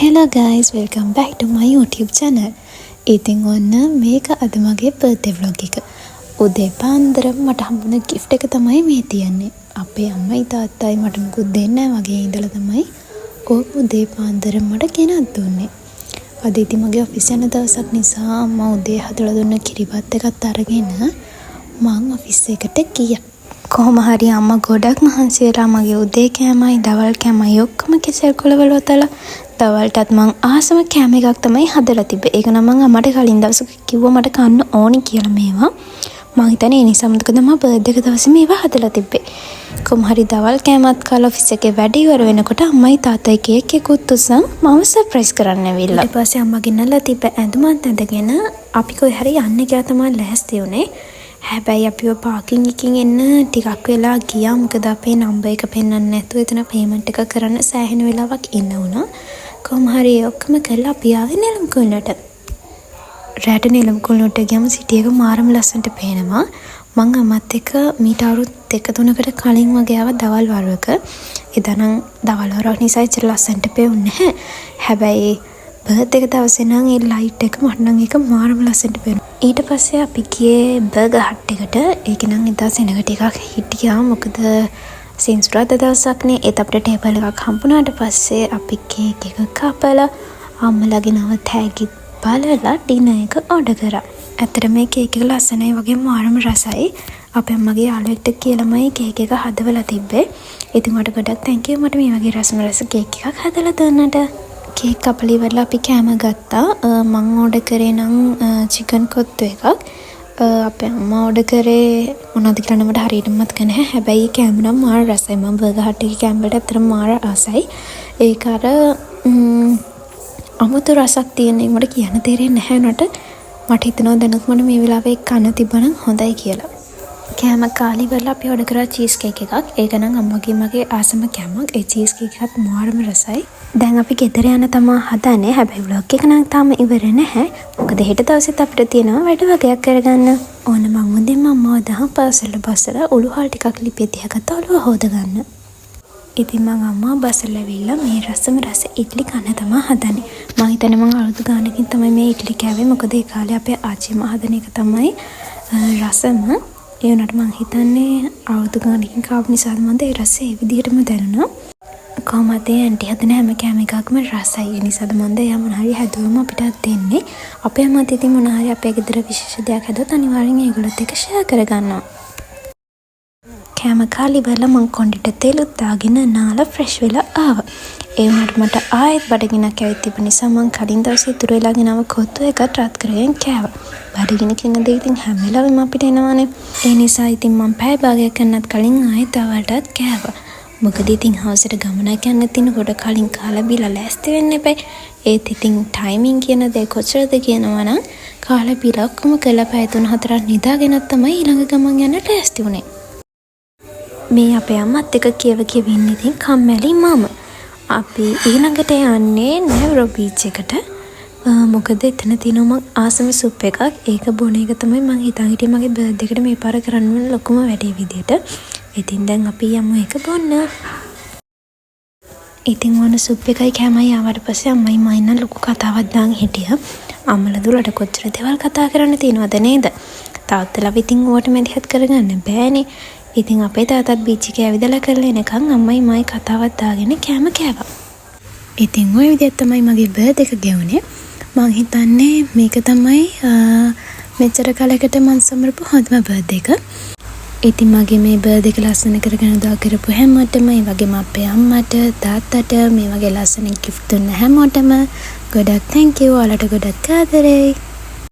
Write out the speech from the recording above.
Hello guys, welcome back to my YouTube channel. ඉතින් ඔන්න මේක අද මගේ birthday vlog එක. උදේ පාන්දර මට හම්බුන gift එක තමයි මේ තියන්නේ. අපේ අම්මයි තාත්තයි මට මුකුත් දෙන්නේ නැහැ වගේ ඉඳලා තමයි ඕක උදේ පාන්දර මට ගෙනත් දුන්නේ. අද ඉතින් මගේ ඔෆිස් යන දවසක් නිසා අම්මා උදේ හදලා දුන්න කිරිබත් එකත් අරගෙන මං ඔෆිස් එකට ගියා. කොහොම හරි අම්මා ගොඩක් මහන්සි වෙලා මගේ උදේ කෑමයි දවල් කෑමයි ඔක්කොම කෙසෙල් කොළවල වතලා දවල්ටත් මං ආසම කෑම එකක් තමයි හදලා තිබ්බේ. ඒක නම් මං අම්මට කලින් දවසක කිව්වා මට කන්න ඕනි කියලා මේවා. මං හිතන්නේ ඒ නිසා මොකද මම බර්ත්ඩේ එක දවසේ මේවා හදලා තිබ්බේ. කොහොම හරි දවල් කෑමත් කාලා ඔෆිස් එකේ වැඩ ඉවර වෙනකොට අම්මයි තාත්තයි කේක් එකකුත් උස්සන් මම සර්ප්‍රයිස් කරන්න ඇවිල්ලා. ඊට පස්සේ අම්මා ගෙනල්ලා තිබ්බ ඇඳුමත් ඇඳගෙන අපි කොහේ හරි යන්න කියලා තමයි ලෑස්ති වුනේ. හැබැයි අපිව පාකින් එකකින් එන්න ටිකක් වෙලා ගියා. මොකද අපේ නම්බර් එක පෙන්වන්න නැතුව එතන පේමන්ට් එක කරන්න සෑහෙන වෙලාවක් ඉන්න වුණා. කොහොම හරි ඔක්කොම කරලා අපි ආවේ නෙළුම් කුල්ලට. රැට නෙළුම් කුල්ලට ගියම සිටි එක මාරම ලස්සනට පේනවා. මං අම්මත් එක්ක මීට අවුරුදු 2-3කට කලින් වගේ ආව දවල් වරුවක. එදානම් දවල් වරුවක් නිසා ඉච්චර ලස්සනට පෙවුන්නේ නැහැ. හැබැයි බර්ත්ඩේ එක දවසේ නම් ඒ ලයිට් එක මට නම් ඒක මාරම ලස්සනට පේනවා. ඊට පස්සේ අපි ගියේ බර්ගර් හට් එකට. ඒක නම් එදා සෙනග ටිකක් හිටියා. මොකද සෙන්සුරාදා දවසක්නේ. ඒත් අපිට ටේබල් එකක් හම්බුනාට පස්සේ අපි කේක් එක කපලා අම්මලාගේ නම තෑගි බලලා ඩිනර් එක ඕඩර් කරා. ඇත්තට මේ කේක් එක ලස්සනයි වගේ මාරම රසයි. අපේ අම්මගේ යාළුවෙක්ට කියලාමයි කේක් එක හදවලා තිබ්බේ. ඉතින් මට ගොඩක් thank you මට මේ වගේ රස කේක් එකක් හදලා දුන්නට. කේක් කපලා ඉවරලා අපි කෑම ගත්තා. මං ඕඩර් කරේ නම් චිකන් කොත්තු එකක්. අපේ අම්මා ඕඩර් කරේ මොනවද කියලා මට හරියට මතක නැහැ. හැබැයි කෑම නම් මාර රසයි. මම බර්ගර් හට් එකේ කෑම වලට අතර මාර ආසයි. ඒක අර අමුතු රසක් තියෙන එක මට කියන්න තේරෙන්නේ නැහැ නට. මට හිතෙනවා දැනුත් මට මේ වෙලාවේ කන්න තිබ්බනම් හොඳයි කියලා. කෑම කාලි වෙලා අපි ඕඩර් කරා චීස් කේක් එකක්. ඒක නම් අම්මගේ මගේ ආසම කෑමක්. ඒ චීස් කේක් එකත් මාරම රසයි. දැන් අපි ගෙදර යන තමා හදන්නේ. හැබැයි vlog එක නම් තාම ඉවර නැහැ. මොකද හෙට දවසෙත් අපිට තියෙනවා වැඩ වගේක් කරගන්න. ඕන මං මුදින්ම අම්මව දහම් පාසල බස්සලා උළුහල් ටිකක් ලිපේ තියාගත්තා ඔළුව හොදගන්න. ඉතින් මං අම්මා බස්සලා ඇවිල්ලා මේ රස ඉඩ්ලි කන්න තමා හදන්නේ. මං හිතන්නේ මං අවුරුදු ගානකින් තමයි මේ ඉඩ්ලි කෑවේ. මොකද ඒ කාලේ අපේ ආච්චිම හදන එක තමයි රසම. ඒ වුණාට මං හිතන්නේ අවුරුදු ගානකින් කාපු නිසා මන්ද ඒ රසය ඒ විදිහටම දැනුණා. කොහොමද ඇන්ටි හදන හැම කෑම එකක්ම රසයි. ඒ නිසාද මන්ද යා මොන හරි හැදුවම අපිට දෙන්නේ. අපේ අම්මත් ඉතින් මොන හරි අපේ ගෙදර විශේෂ දෙයක් හැදුවොත් අනිවාර්යෙන් ඒගොල්ලොත් එක්ක ෂෙයා කරගන්නවා. කෑම කාලි වෙලා මං කොණ්ඩෙට තෙලුත් දාගෙන නාලා ෆ්‍රෙෂ් වෙලා ආවා. ඒ වුණාට මට ආයෙත් බඩගිනක් ඇවිත් තිබ්බ නිසා මං කලින් දවසේ ඉතුරු වෙලා ගෙනාව කොත්තු එකත් රත් කරගෙන කෑවා. බඩගින කියන දේ ඉතින් හැම වෙලාවෙම අපිට එනවනේ. ඒ නිසා ඉතින් මං පැය භාගයක් යන්නත් කලින් ආයෙත් තවටත් කෑවා. මොකද ඉතින් හවසට ගමනක් යන්න තිනකොට කලින් කාලා බීලා ලෑස්ති වෙන්න එපා. ඒත් ඉතින් ටයිමින් කියන දේ කොච්චරද කියනවා නම් කාලා බීලා ඔක්කොම කළා පැය 3-4ක් නිදාගෙනත් තමයි ඊළඟ ගමන් යන්න ලෑස්ති වුනේ. මේ අපේ අම්මත් එක්ක කියවින්න ඉතින් කම්මැලි මම. අපි ඊළඟට යන්නේ නැවරෝ බීච් එකට. මොකද එතන තියෙනවා මං ආසම සුප් එකක්. ඒක බොන එක තමයි මං හිතා හිටියේ මගේ බර්ත්ඩේ එකට මේ පාර කරන්න ඕන ලොකුම වැඩේ විදියට. ඉතින් දැන් අපි යමු ඒක බොන්න. ඉතින් වුණ සුප් එකයි කෑමයි ආවට පස්සේ අම්මයි මයින් ලොකු කතාවක් දාන් හිටියා. අම්මලා දුරට කොච්චර දේවල් කතා කරන්න තියෙනවද නේද? තාත්තලා ඉතින් ඕවට මැදිහත් කරගන්න බෑනේ. ඉතින් අපේ තාත්තත් බීච් එකේ ඇවිදලා කරලා එනකන් අම්මයි මයි කතාවක් දාගෙන කෑම කෑවා. ඉතින් ওই විදිහට තමයි මගේ බර්ත්ඩේ එක ගෙවුනේ. මං හිතන්නේ මේක තමයි මෙච්චර කාලයකට මං සමරපු හොඳම බර්ත්ඩේ එක. ඉතින් මගේ මේ බර්ත්ඩේ එක ලස්සන කරගෙන උදව් කරපු හැමෝටම, ඒ වගේම අපේ අම්මට, තාත්තට මේ වගේ ලස්සන gift දුන්න හැමෝටම ගොඩක් thank you. ඔයාලට ගොඩක් ආදරේ.